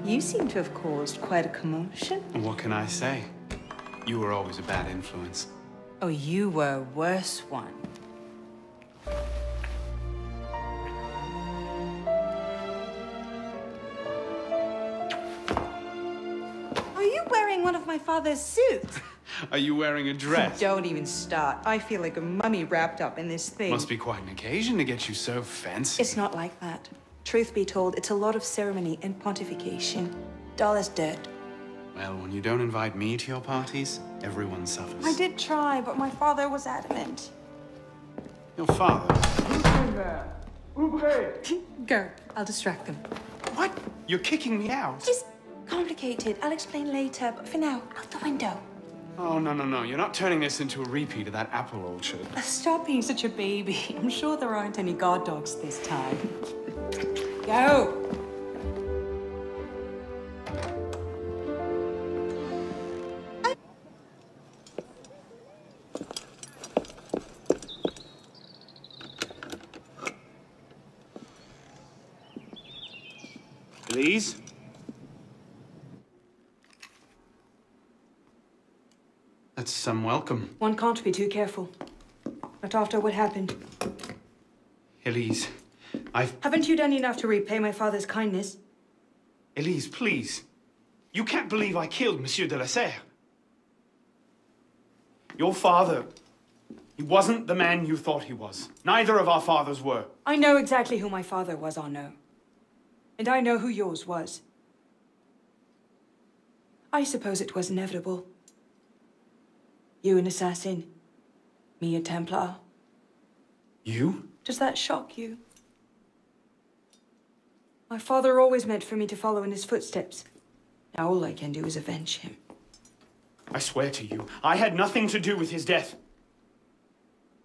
You seem to have caused quite a commotion. What can I say? You were always a bad influence. Oh, you were a worse one. Are you wearing one of my father's suits? Are you wearing a dress? Don't even start. I feel like a mummy wrapped up in this thing. Must be quite an occasion to get you so fancy. It's not like that. Truth be told, it's a lot of ceremony and pontification. Dull as dirt. Well, when you don't invite me to your parties, everyone suffers. I did try, but my father was adamant. Your father? Who's in there? Ouvrez! Go. I'll distract them. What? You're kicking me out? It's complicated. I'll explain later, but for now, out the window. Oh, no. You're not turning this into a repeat of that apple orchard. Stop being such a baby. I'm sure there aren't any guard dogs this time. Go! Please? That's some welcome. One can't be too careful. Not after what happened. Elise, Haven't you done enough to repay my father's kindness? Elise, please. You can't believe I killed Monsieur de la Serre. Your father, he wasn't the man you thought he was. Neither of our fathers were. I know exactly who my father was, Arnaud. And I know who yours was. I suppose it was inevitable. You an assassin, me a Templar. You? Does that shock you? My father always meant for me to follow in his footsteps. Now all I can do is avenge him. I swear to you, I had nothing to do with his death.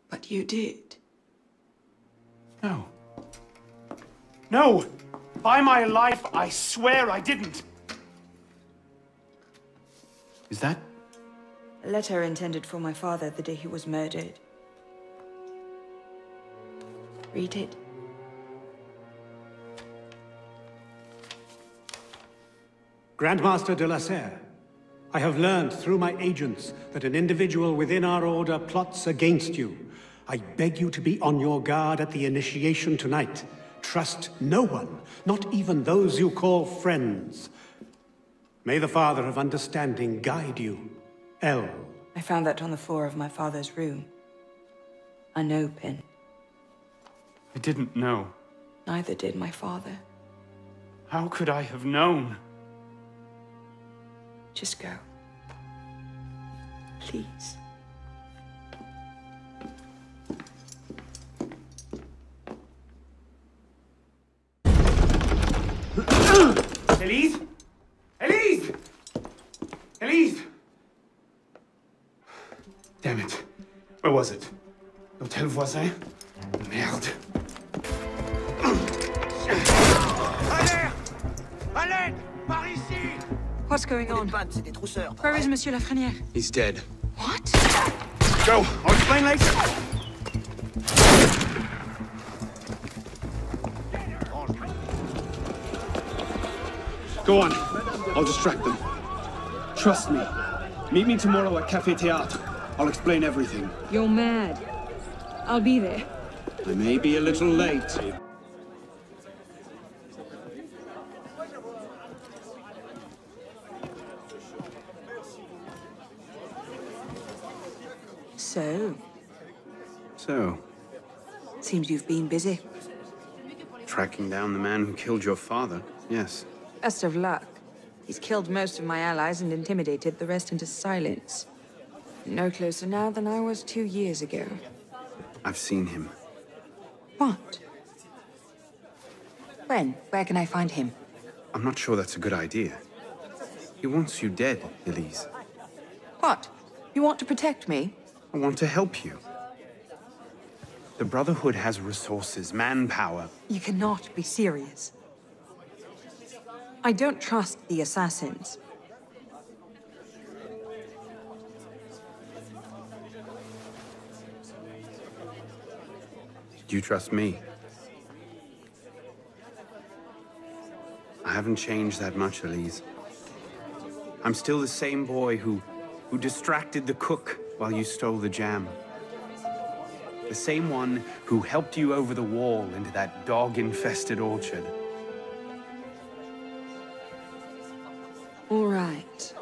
But you did. No. No! By my life, I swear I didn't. Is that? A letter intended for my father the day he was murdered. Read it. Grandmaster de la Serre, I have learned through my agents that an individual within our order plots against you. I beg you to be on your guard at the initiation tonight. Trust no one, not even those you call friends. May the Father of Understanding guide you. L. I found that on the floor of my father's room. Unopened. I didn't know. Neither did my father. How could I have known? Just go. Please. Elise? Elise! Elise! Damn it. Where was it? L'hôtel voisin? Merde. À l'aide! Par ici! What's going on? C'est des trousseurs. Where is Monsieur Lafrenière? He's dead. What? Go! I'll explain later. Go on. I'll distract them. Trust me. Meet me tomorrow at Café Théâtre. I'll explain everything. You're mad. I'll be there. I may be a little late. So? Seems you've been busy. Tracking down the man who killed your father, yes. Best of luck. He's killed most of my allies and intimidated the rest into silence. No closer now than I was 2 years ago. I've seen him. What? When? Where can I find him? I'm not sure that's a good idea. He wants you dead, Elise. What? You want to protect me? I want to help you. The Brotherhood has resources, manpower. You cannot be serious. I don't trust the assassins. Do you trust me? I haven't changed that much, Elise. I'm still the same boy who distracted the cook while you stole the jam. The same one who helped you over the wall into that dog-infested orchard. All right.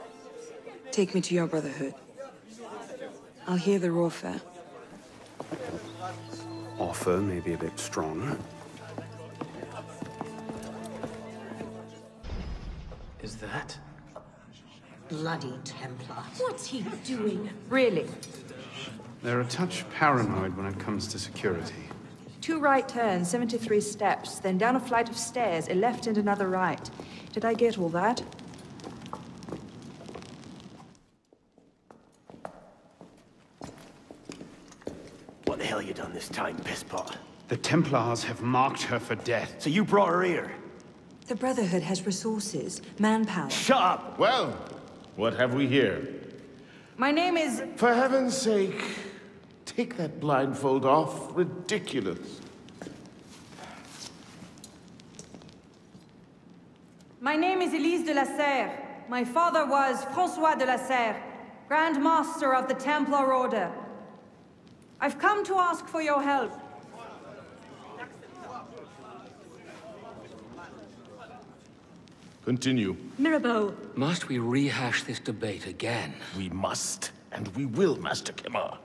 Take me to your brotherhood. I'll hear their offer. Offer may be a bit strong. Is that? Bloody Templar. What's he doing? Really? They're a touch paranoid when it comes to security. 2 right turns, 73 steps, then down a flight of stairs, a left and another right. Did I get all that? What the hell you done this time, pisspot? The Templars have marked her for death. So you brought her here? The Brotherhood has resources, manpower. Shut up! Well, what have we here? My name is... For heaven's sake, take that blindfold off. Ridiculous. My name is Elise de la Serre. My father was François de la Serre, Grand Master of the Templar Order. I've come to ask for your help. Continue. Mirabeau. Must we rehash this debate again? We must, and we will, Master Kemar.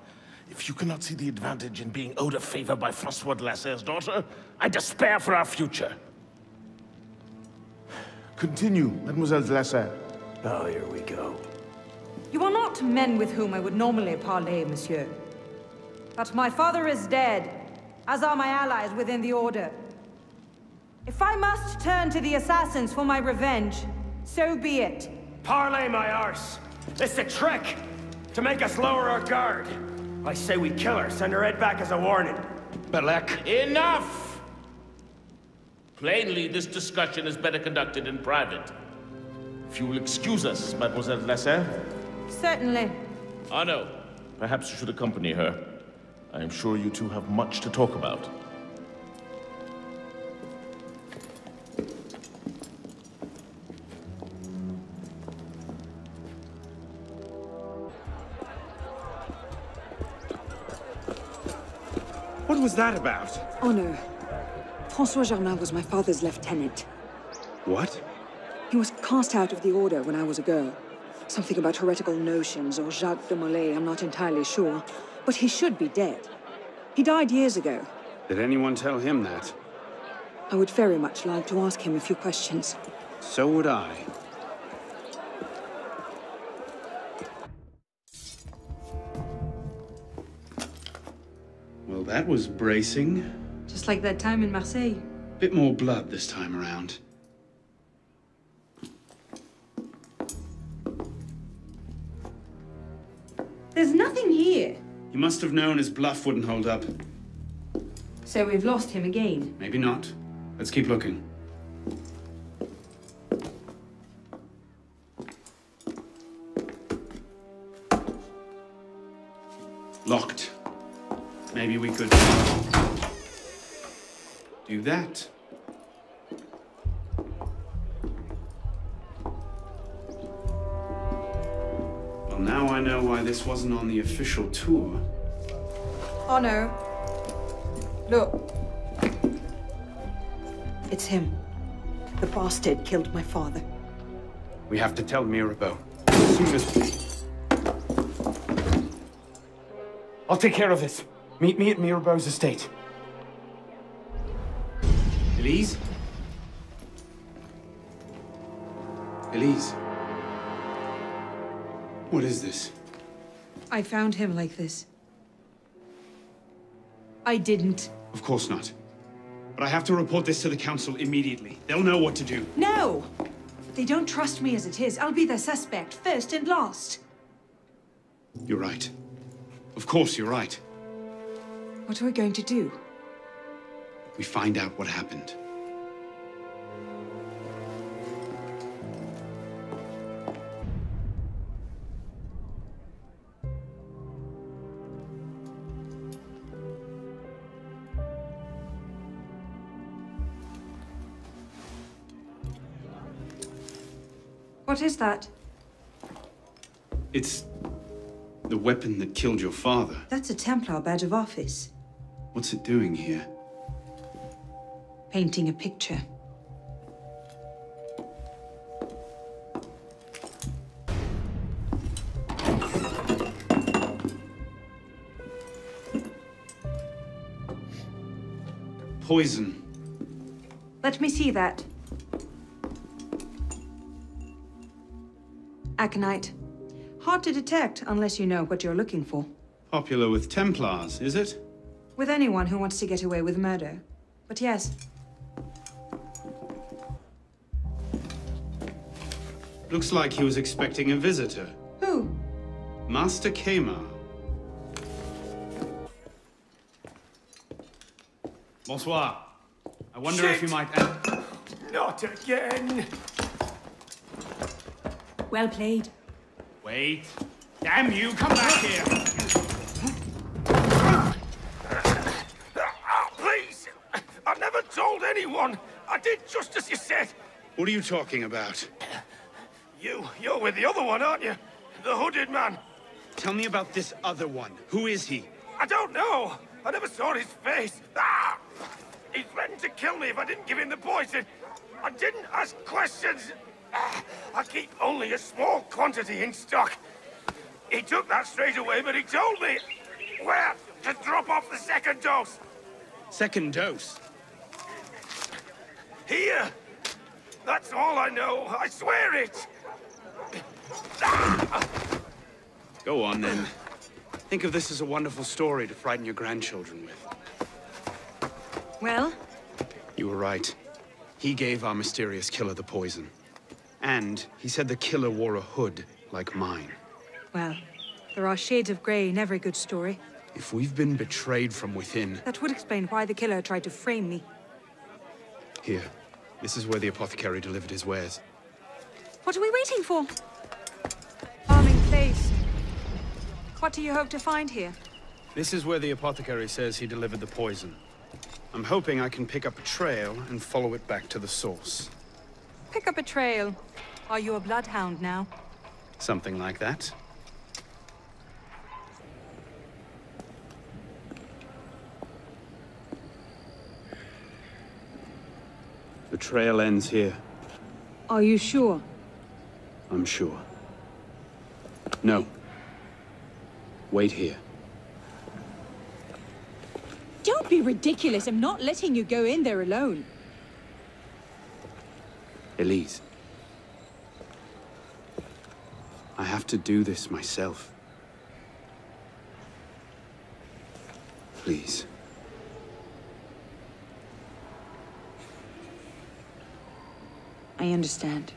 If you cannot see the advantage in being owed a favor by François de la Serre's daughter, I despair for our future. Continue, Mademoiselle de la Serre. Oh, here we go. You are not men with whom I would normally parley, monsieur. But my father is dead, as are my allies within the Order. If I must turn to the assassins for my revenge, so be it. Parlay my arse! It's a trick! To make us lower our guard! I say we kill her, send her head back as a warning. Belek. Enough! Plainly, this discussion is better conducted in private. If you will excuse us, Mademoiselle de la Serre. Certainly. Arno, perhaps you should accompany her. I am sure you two have much to talk about. What was that about? Honor. François Germain was my father's lieutenant. What? He was cast out of the Order when I was a girl. Something about heretical notions or Jacques de Molay, I'm not entirely sure. But he should be dead. He died years ago. Did anyone tell him that? I would very much like to ask him a few questions. So would I. Well, that was bracing. Just like that time in Marseille. Bit more blood this time around. There's nothing here. He must have known his bluff wouldn't hold up. So we've lost him again. Maybe not. Let's keep looking. Locked. Maybe we could do that. Well, now I know why this wasn't on the official tour. Oh no. Look. It's him. The bastard killed my father. We have to tell Mirabeau. As soon as... I'll take care of this. Meet me at Mirabeau's estate. Elise? Elise? What is this? I found him like this. I didn't. Of course not. But I have to report this to the council immediately. They'll know what to do. No! They don't trust me as it is. I'll be their suspect, first and last. You're right. Of course you're right. What are we going to do? We find out what happened. What is that? It's the weapon that killed your father. That's a Templar badge of office. What's it doing here? Painting a picture. Poison. Let me see that. Aconite. Hard to detect unless you know what you're looking for. Popular with Templars, is it? With anyone who wants to get away with murder. But yes. Looks like he was expecting a visitor. Who? Master Kemar. Bonsoir. I wonder if you might... Not again! Well played. Wait. Damn you, come back here! Please! I never told anyone! I did just as you said! What are you talking about? You're with the other one, aren't you? The hooded man. Tell me about this other one. Who is he? I don't know! I never saw his face! Ah! He threatened to kill me if I didn't give him the poison! I didn't ask questions! Ah! I keep only a small quantity in stock. He took that straight away, but he told me where to drop off the second dose. Second dose? Here! That's all I know, I swear it! Ah! Go on, then. Think of this as a wonderful story to frighten your grandchildren with. Well? You were right. He gave our mysterious killer the poison. And he said the killer wore a hood like mine. Well, there are shades of grey in every good story. If we've been betrayed from within... That would explain why the killer tried to frame me. Here. This is where the apothecary delivered his wares. What are we waiting for? Charming place. What do you hope to find here? This is where the apothecary says he delivered the poison. I'm hoping I can pick up a trail and follow it back to the source. Pick up a trail. Are you a bloodhound now? Something like that. The trail ends here. Are you sure? I'm sure. No. Wait here. Don't be ridiculous. I'm not letting you go in there alone. Elise. I have to do this myself. Please. I understand.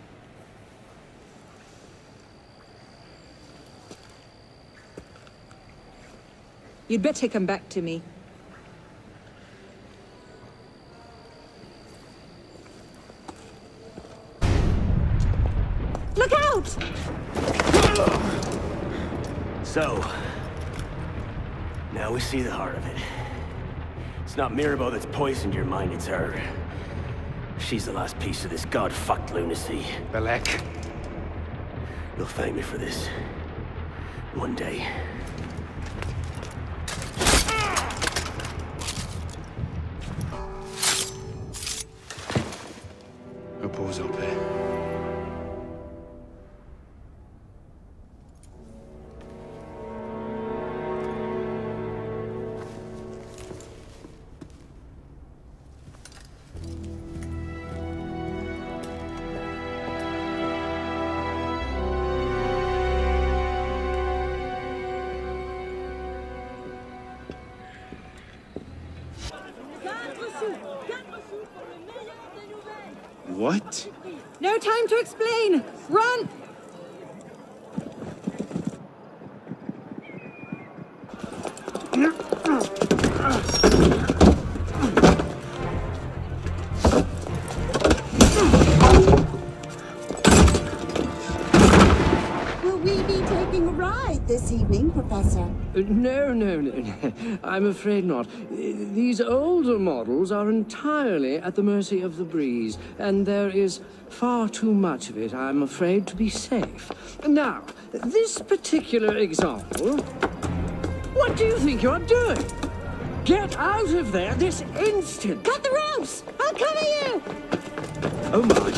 You'd better come back to me. Look out! So, now we see the heart of it. It's not Mirabelle that's poisoned your mind, it's her. She's the last piece of this god-fucked lunacy. Belek. You'll thank me for this. One day. Repose en paix. What? No time to explain! Run! Will we be taken taking a ride this evening, Professor? No. I'm afraid not. These older models are entirely at the mercy of the breeze, and there is far too much of it, I'm afraid, to be safe. Now, this particular example... What do you think you're doing? Get out of there this instant! Cut the ropes! I'll cover you! Oh my...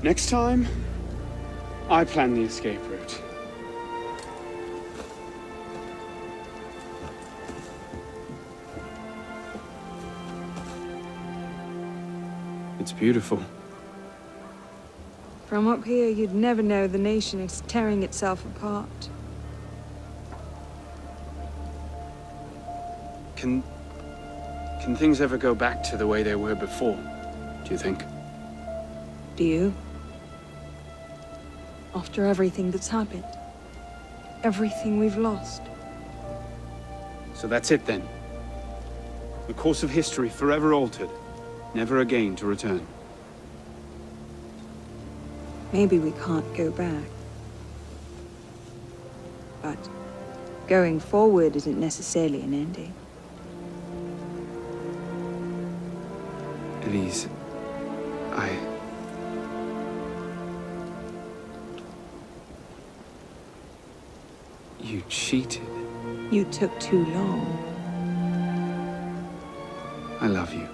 Next time, I plan the escape route. It's beautiful. From up here, you'd never know the nation is tearing itself apart. Can things ever go back to the way they were before, do you think? Do you? After everything that's happened? Everything we've lost? So that's it then. The course of history forever altered, never again to return. Maybe we can't go back. But going forward isn't necessarily an ending. Elise, You cheated. You took too long. I love you.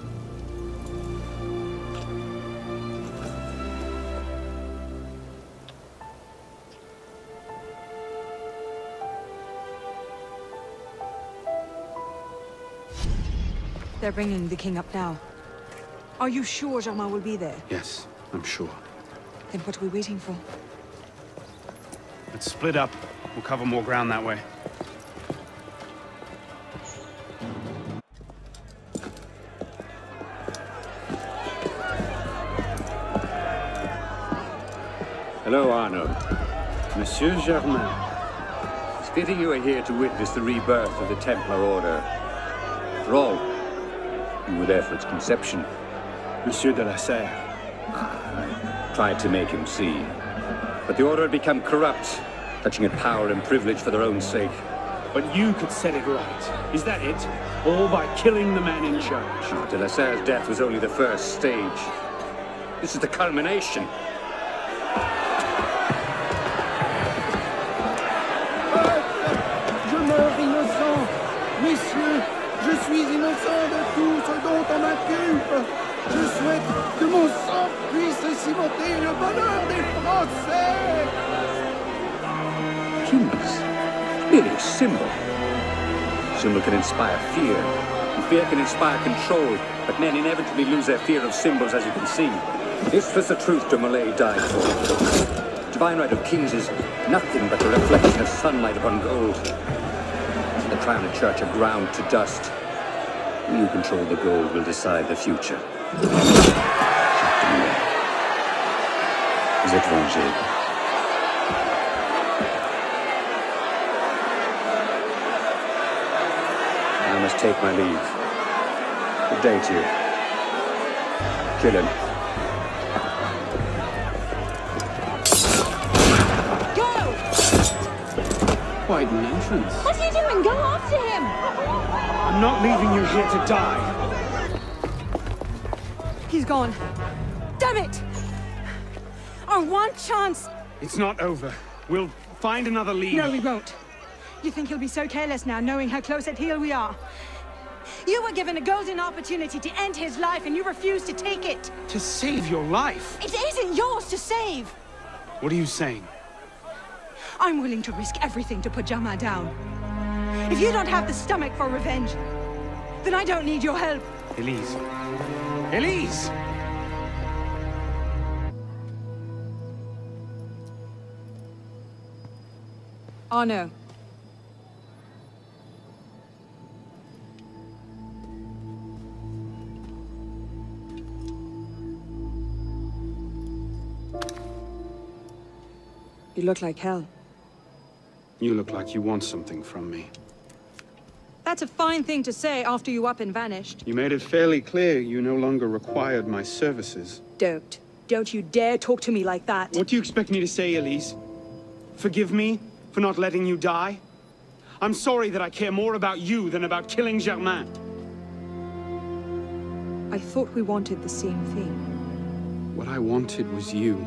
They're bringing the king up now. Are you sure Germain will be there? Yes, I'm sure. Then what are we waiting for? Let's split up. We'll cover more ground that way. Hello, Arnaud. Monsieur Germain. It's fitting you are here to witness the rebirth of the Templar Order. After all, you were there for its conception. Monsieur de la Serre. Tried to make him see. But the Order had become corrupt, touching at power and privilege for their own sake. But you could set it right. Is that it? All by killing the man in charge? De la Serre's death was only the first stage. This is the culmination. Je meurs innocent. Messieurs, je suis innocent de tout ce dont on m'inculpe. Je souhaite que mon sang puisse cimenter le bonheur des Français. Kings. Really a symbol. Symbol can inspire fear, and fear can inspire control, but men inevitably lose their fear of symbols, as you can see. This was the truth de Molay died for. The divine right of kings is nothing but the reflection of sunlight upon gold. The crown and church are ground to dust. You control the gold will decide the future. Vous êtes vengé. I must take my leave. Good day to you. Kill him. Go! Quite an entrance. What are you doing? Go after him! I'm not leaving you here to die. He's gone. Damn it! Our one chance! It's not over. We'll find another lead. No, we won't. You think he'll be so careless now, knowing how close at heel we are? You were given a golden opportunity to end his life, and you refused to take it. To save your life? It isn't yours to save. What are you saying? I'm willing to risk everything to put Germain down. If you don't have the stomach for revenge, then I don't need your help. Elise. Elise! Arnaud. You look like hell. You look like you want something from me. That's a fine thing to say after you up and vanished. You made it fairly clear you no longer required my services. Don't. Don't you dare talk to me like that. What do you expect me to say, Elise? Forgive me for not letting you die? I'm sorry that I care more about you than about killing Germain. I thought we wanted the same thing. What I wanted was you.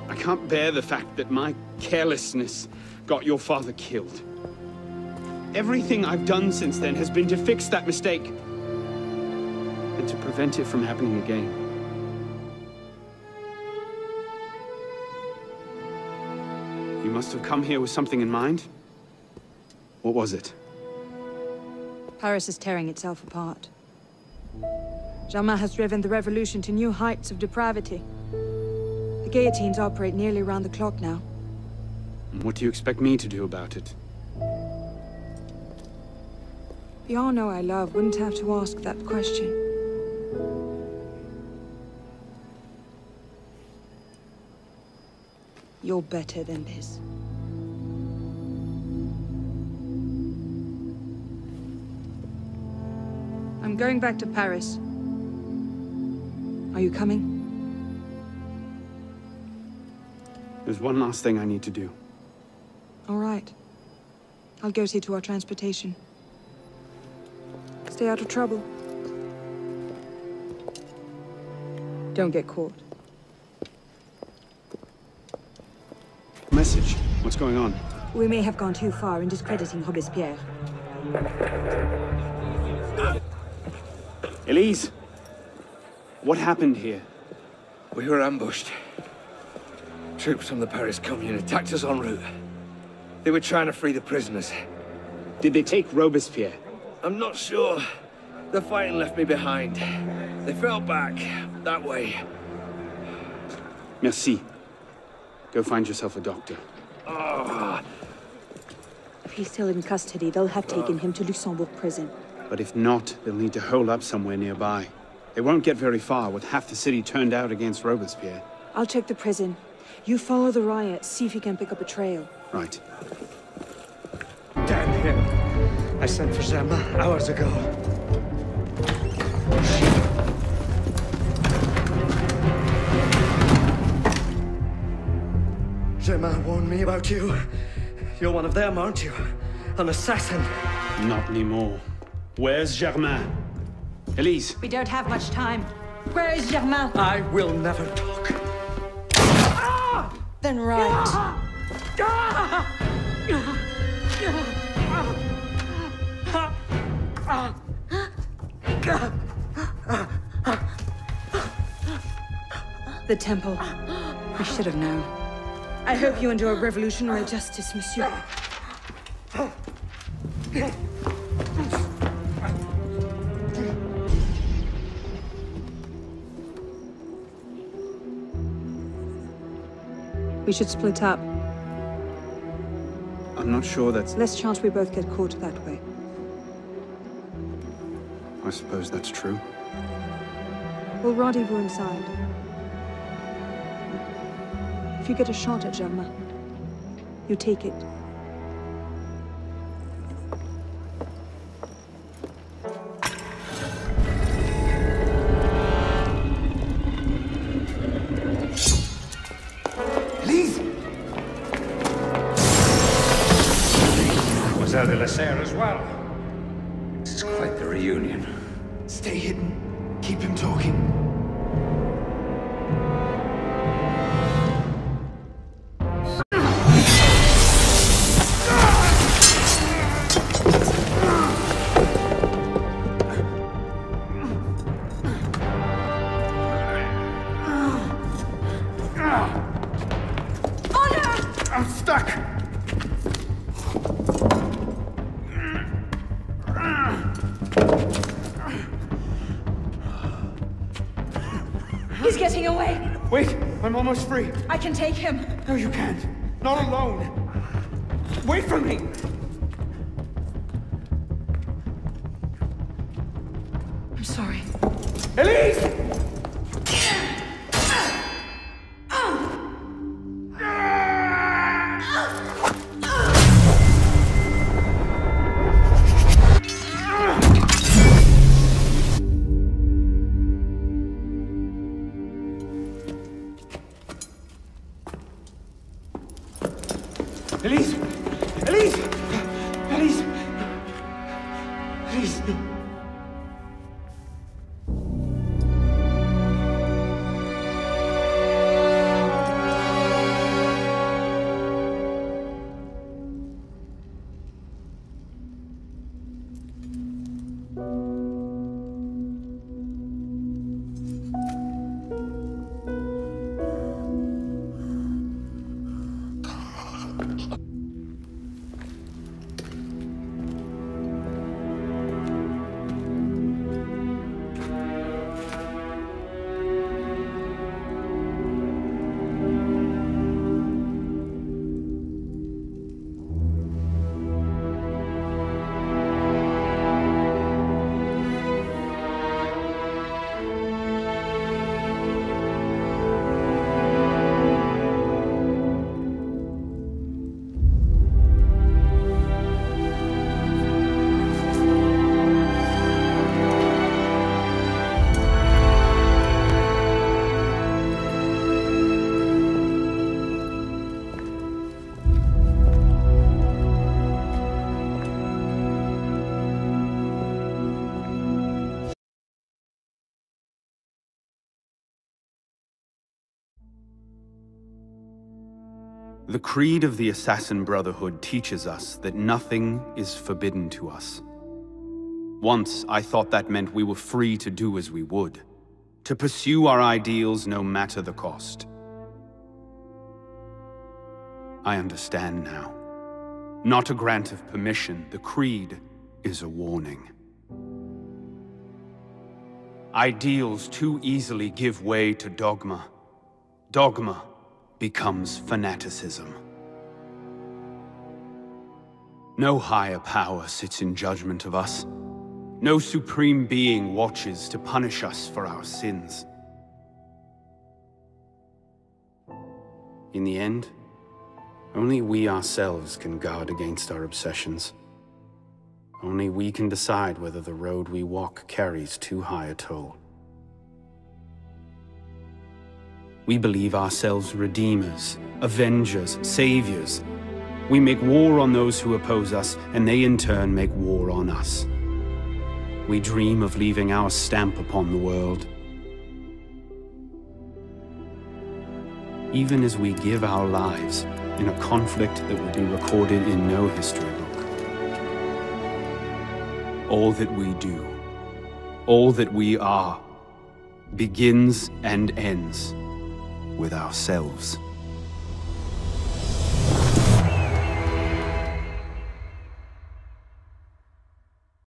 I can't bear the fact that my carelessness got your father killed. Everything I've done since then has been to fix that mistake and to prevent it from happening again. You must have come here with something in mind. What was it? Paris is tearing itself apart. Germain has driven the revolution to new heights of depravity. The guillotines operate nearly round the clock now. And what do you expect me to do about it? The Arno I love wouldn't have to ask that question. You're better than this. I'm going back to Paris. Are you coming? There's one last thing I need to do. All right. I'll go see to our transportation. Stay out of trouble. Don't get caught. Message. What's going on? We may have gone too far in discrediting Robespierre. Elise! What happened here? We were ambushed. Troops from the Paris Commune attacked us en route. They were trying to free the prisoners. Did they take Robespierre? I'm not sure. The fighting left me behind. They fell back, that way. Merci. Go find yourself a doctor. Oh. If he's still in custody, they'll have taken him to Luxembourg prison. But if not, they'll need to hole up somewhere nearby. They won't get very far with half the city turned out against Robespierre. I'll check the prison. You follow the riot, see if you can pick up a trail. Right. Damn him. I sent for Germain hours ago. Germain warned me about you. You're one of them, aren't you? An assassin. Not anymore. Where's Germain? Elise. We don't have much time. Where is Germain? I will never talk. Then right. The temple. I should have known. I hope you enjoy revolutionary justice, monsieur. We should split up. I'm not sure that's... Less chance we both get caught that way. I suppose that's true. We'll rendezvous inside. If you get a shot at Germain, you take it. De la Serre as well. This is quite the reunion. Stay hidden. Keep him talking. I'm stuck! He's getting away! Wait, I'm almost free. I can take him. No, you can't. Not alone. Wait for me! I'm sorry. Elise! Elise! Elise! Elise! Elise! The creed of the Assassin Brotherhood teaches us that nothing is forbidden to us. Once, I thought that meant we were free to do as we would, to pursue our ideals no matter the cost. I understand now. Not a grant of permission, the creed is a warning. Ideals too easily give way to dogma. Dogma becomes fanaticism. No higher power sits in judgment of us. No supreme being watches to punish us for our sins. In the end, only we ourselves can guard against our obsessions. Only we can decide whether the road we walk carries too high a toll. We believe ourselves redeemers, avengers, saviors. We make war on those who oppose us, and they in turn make war on us. We dream of leaving our stamp upon the world. Even as we give our lives in a conflict that will be recorded in no history book. All that we do, all that we are, begins and ends with ourselves.